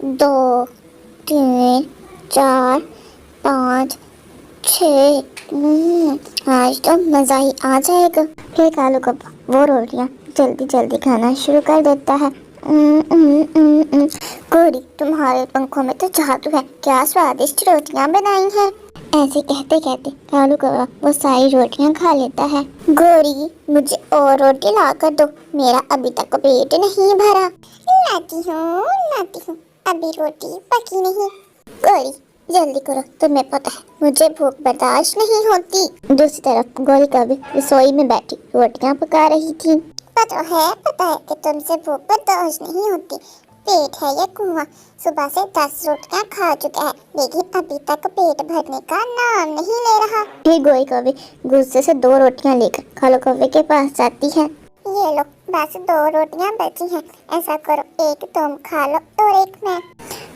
2 3 4 5 6। आज तो मज़ा ही आ जाएगा। फिर कालू कौवा वो रोटियां जल्दी जल्दी खाना शुरू कर देता है। गोरी, तुम्हारे पंखों में तो जादू है, क्या स्वादिष्ट रोटियां बनाई हैं। ऐसे कहते कहते कालू कौवा वो सारी रोटियां खा लेता है। गोरी, मुझे और रोटी ला कर दो, मेरा अभी तक पेट नहीं भरा। लाती हूँ, अभी रोटी पकी नहीं। गोरी, जल्दी करो, तुम्हें पता है मुझे भूख बर्दाश्त नहीं होती। दूसरी तरफ गोरी कभी रसोई में बैठी रोटियां पका रही थी। पता है कि तुमसे भूख बर्दाश्त नहीं होती। पेट है ये कुआं, सुबह से 10 रोटियां खा चुका है, लेकिन अभी तक पेट भरने का नाम नहीं ले रहा। फिर गोरी कौवे गुस्से से 2 रोटियां लेकर कालू कौवे के पास जाती है। ये लो, बस 2 रोटियां बची हैं, ऐसा करो एक तुम खा लो और एक मैं।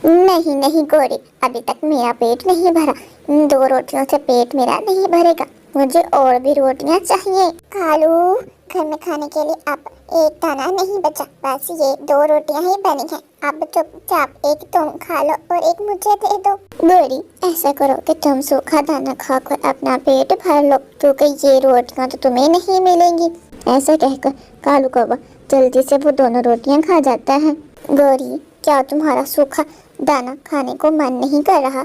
नहीं गोरी, अभी तक मेरा पेट नहीं भरा, इन 2 रोटियों से पेट मेरा नहीं भरेगा, मुझे और भी रोटियां चाहिए। कालू, घर में खाने के लिए अब एक दाना नहीं बचा, बस ये 2 रोटियां ही बनी हैं। अब चुपचाप एक तुम खा लो और एक मुझे दे दो। गोरी, ऐसा करो कि तुम सूखा दाना खाकर अपना पेट भर लो, क्योंकि ये रोटियां तो तुम्हें नहीं मिलेंगी। ऐसा कहकर कालू कौवा जल्दी से वो दोनों रोटियां खा जाता है। गोरी, क्या तुम्हारा सूखा दाना खाने को मन नहीं कर रहा?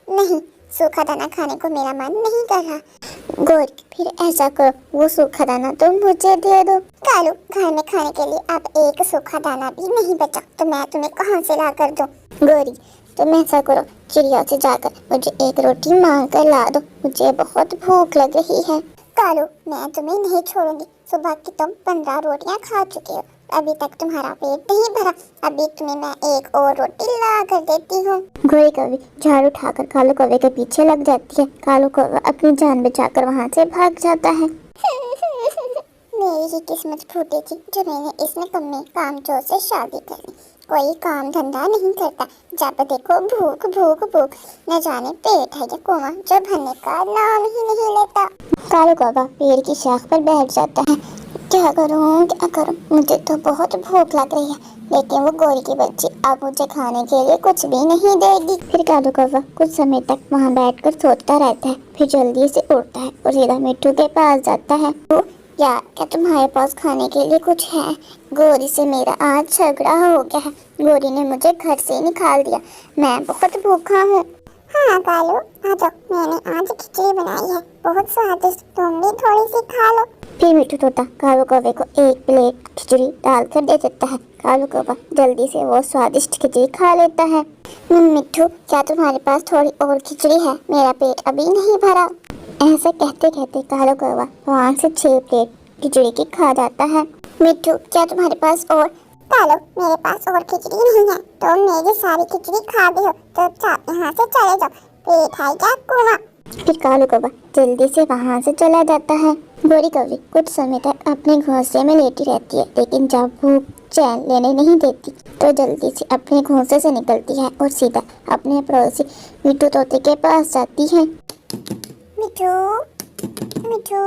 नहीं, सूखा दाना खाने को मेरा मन नहीं कर रहा। गोरी, फिर ऐसा करो, वो सूखा दाना तुम मुझे दे दो। कालू, घर में खाने के लिए अब एक सूखा दाना भी नहीं बचा, तो मैं तुम्हें कहाँ से ला कर दूं? गोरी, तुम ऐसा करो, चिड़िया से जाकर मुझे एक रोटी मांग कर ला दो, मुझे बहुत भूख लग रही है। कालू, मैं तुम्हें नहीं छोड़ूंगी, सुबह की तुम 15 रोटियां खा चुके हो, अभी तक तुम्हारा पेट नहीं भरा, अभी तुम्हें मैं एक और रोटी ला कर देती हूँ। गोरी कौवे झाड़ू उठाकर कालू कौवे के पीछे लग जाती है। कालू कौवा अपनी जान बचाकर वहाँ से भाग जाता है। मेरी ही किस्मत फूटी थी जो मैंने इस निकम्मे कामचोर से शादी कर ली। कोई काम धंधा नहीं करता, जब देखो भूख भूख भूख, न जाने पेट है या कुआं जो भरने का नाम ही नहीं लेता। कालू कौवा पेड़ की शाख पर बैठ जाता है। क्या करूं, मुझे तो बहुत भूख लग रही है, लेकिन वो गोरी की बच्ची अब मुझे खाने के लिए कुछ भी नहीं देगी। फिर कालू कौवा कुछ समय तक वहाँ बैठकर सोचता रहता है, फिर जल्दी से उठता है और सीधा मिट्टू के पास जाता है। तो यार, क्या तुम्हारे पास खाने के लिए कुछ है? गोरी से मेरा आज झगड़ा हो गया है, गोरी ने मुझे घर से निकाल दिया, मैं बहुत भूखा हूँ। हाँ कालू, आ जाओ, मैंने आज खिचड़ी बनाई है, बहुत स्वादिष्ट, तुम भी थोड़ी सी खा लो। फिर मिट्टू तोता कालू कौवे को एक प्लेट खिचड़ी डालकर दे देता है। कालू कौवा जल्दी से वो स्वादिष्ट खिचड़ी खा लेता है। मिट्टू, क्या तुम्हारे पास थोड़ी और खिचड़ी है? मेरा पेट अभी नहीं भरा। ऐसा कहते कहते कालू कौवा वहाँ से 6 प्लेट खिचड़ी की खा जाता है। मिट्टू, क्या तुम्हारे पास और? कालू, मेरे पास और खिचड़ी नहीं है, तुम मेरी सारी खिचड़ी खा दी हो, तो यहाँ से चले जाओ, पेट है क्या कुआं। फिर कालू कौवा जल्दी से वहाँ से चला जाता है। गोरी कौवी कुछ समय तक अपने घोंसले में लेटी रहती है, लेकिन जब भूख चैन लेने नहीं देती तो जल्दी से अपने घोंसले से निकलती है और सीधा अपने पड़ोसी मिट्टू तोते के पास जाती है। मिट्टू, मिट्टू,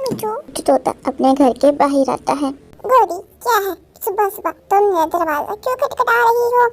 मिट्टू तोता अपने घर के बाहर आता है। गोरी, क्या है, सुबह सुबह तुम मेरा दरवाजा क्यों खटखटा रही हो?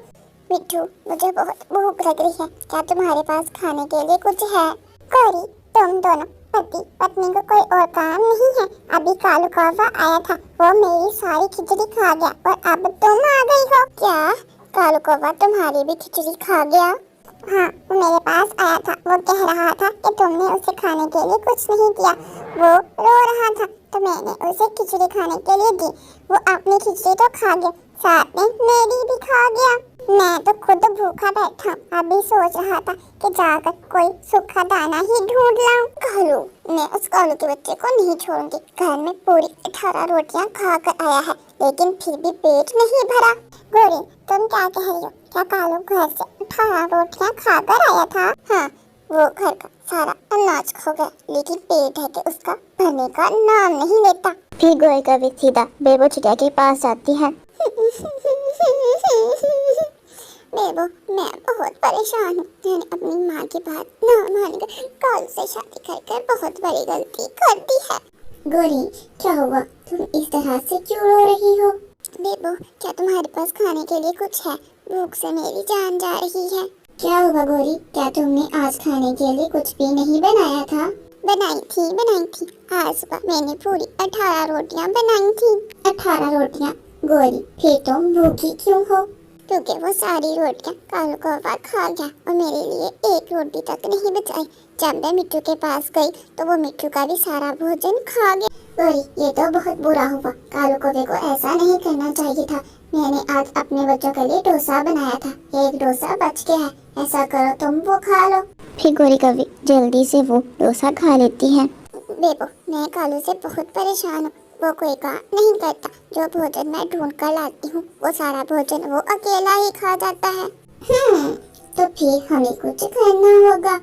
मिट्टू, मुझे बहुत भूख लग रही है, क्या तुम्हारे पास खाने के लिए कुछ है? गोरी, तुम दोनों पति पत्नी को कोई और काम नहीं है, अभी कालू कौवा आया था, वो मेरी सारी खिचड़ी खा गया और अब तुम आ गई हो। क्या कालू कौवा तुम्हारी भी खिचड़ी खा गया? हाँ, वो मेरे पास आया था, वो कह रहा था कि तुमने उसे खाने के लिए कुछ नहीं किया, वो रो रहा था, तो मैंने उसे खिचड़ी खाने के लिए दी, वो अपनी खिचड़ी तो खा गया, साथ में मेरी भी खा गया। मैं तो खुद भूखा बैठा, अभी सोच रहा था कि जाकर कोई सूखा दाना ही ढूंढ लाऊं। कालू, मैं उस कालू के बच्चे को नहीं छोड़ूंगी, घर में पूरी 18 रोटियां खा कर आया है, लेकिन फिर भी पेट नहीं भरा। गोरी, तुम क्या कह रही हो, क्या कालू घर से 18 रोटियां खा कर आया था? हाँ, वो घर का सारा अनाज खा गया, लेकिन पेट है कि उसका भरने का नाम नहीं लेता। फिर गोरी कौवी सीधा बेबो चिड़िया के पास जाती है। बेबो, मैं बहुत परेशान हूँ, मैंने अपनी माँ की बात न मानकर कालू से शादी कर बहुत बड़ी गलती कर दी है। गोरी, क्या हुआ, तुम इस तरह से क्यों रो रही हो? बेबो, क्या तुम्हारे पास खाने के लिए कुछ है? भूख से मेरी जान जा रही है। क्या हुआ गौरी, क्या तुमने आज खाने के लिए कुछ भी नहीं बनाया था? बनाई थी। आज सुबह मैंने पूरी 18 रोटियां बनाई थी। 18 रोटियां? गौरी, फिर तुम भूखी क्यों हो? क्योंकि वो सारी रोटियां कालू कौवा खा गया और मेरे लिए एक रोटी तक नहीं बचाई। जब मैं मिट्टू के पास गई तो वो मिट्टू का भी सारा भोजन खा गया। गौरी, ये तो बहुत बुरा हुआ। कालू कौवे को ऐसा नहीं करना चाहिए था। मैंने आज अपने बच्चों के लिए डोसा बनाया था, एक डोसा बच गया है। ऐसा करो तुम वो खा लो। फिर गौरी कभी जल्दी से वो डोसा खा लेती है। बेबो, मैं कालू से बहुत परेशान हूँ। वो कोई काम नहीं करता। जो भोजन मैं ढूंढ कर लाती हूँ वो सारा भोजन वो अकेला ही खा जाता है। तो फिर हमें कुछ करना होगा।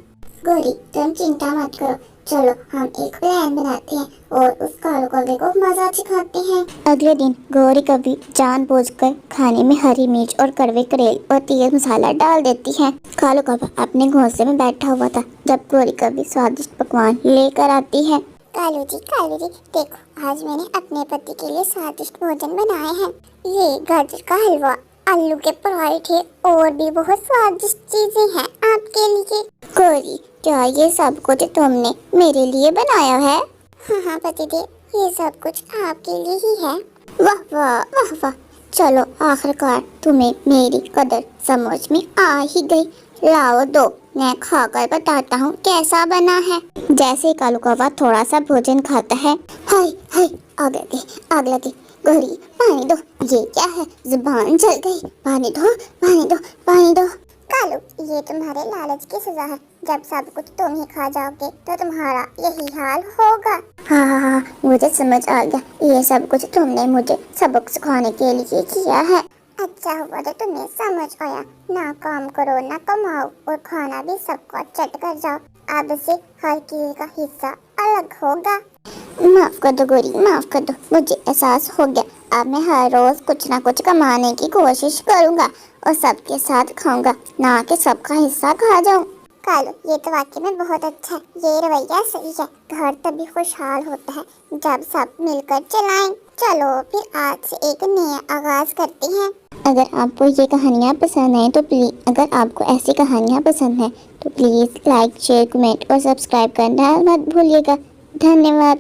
गौरी, तुम चिंता मत करो। चलो हम एक प्लान बनाते हैं और उस कालू कौवे को मजा सिखाते हैं। अगले दिन गौरी कभी जानबूझकर खाने में हरी मिर्च और कड़वे करेल और तेज मसाला डाल देती है। कालू कौवा अपने घोंसले में बैठा हुआ था जब गौरी कभी स्वादिष्ट पकवान लेकर आती है। कालू जी, देखो आज मैंने अपने पति के लिए स्वादिष्ट भोजन बनाए हैं। ये गाजर का हलवा, आलू के पराठे और भी बहुत स्वादिष्ट चीजें हैं आपके लिए। गौरी, क्या ये सब कुछ तुमने मेरे लिए बनाया है? हाँ पतिदेव, ये सब कुछ आपके लिए ही है। वाह वाह वाह वाह, चलो आखिरकार तुम्हें मेरी कदर समझ में आ ही गई। लाओ दो, मैं खाकर बताता हूँ कैसा बना है। जैसे कालू कौवा थोड़ा सा भोजन खाता है, हाय हाय आग लगी। गौरी, पानी दो। ये क्या है, जुबान जल गई। पानी दो। कालू, ये तुम्हारे लालच की सजा है। जब सब कुछ तुम ही खा जाओगे तो तुम्हारा यही हाल होगा। हाँ, मुझे समझ आ गया। ये सब कुछ तुमने मुझे सबक सिखाने के लिए किया है। अच्छा हुआ तो तुम्हें समझ आया। ना काम करो ना कमाओ और खाना भी सबका चट कर जाओ। अब से हर किसी का हिस्सा अलग होगा। माफ कर दो गौरी, माफ कर दो। मुझे एहसास हो गया। अब मैं हर रोज कुछ ना कुछ कमाने की कोशिश करूंगा और सबके साथ खाऊंगा, ना कि सबका हिस्सा खा जाऊं। कालू, ये तो वाकई में बहुत अच्छा है। ये रवैया सही है। घर तभी खुशहाल होता है जब सब मिलकर चलाएं। चलो फिर आज से एक नया आगाज करते हैं। अगर आपको ये कहानियाँ पसंद है तो अगर आपको ऐसी कहानियाँ पसंद है तो प्लीज़ लाइक, शेयर, कमेंट और सब्सक्राइब करना मत भूलिएगा। धन्यवाद।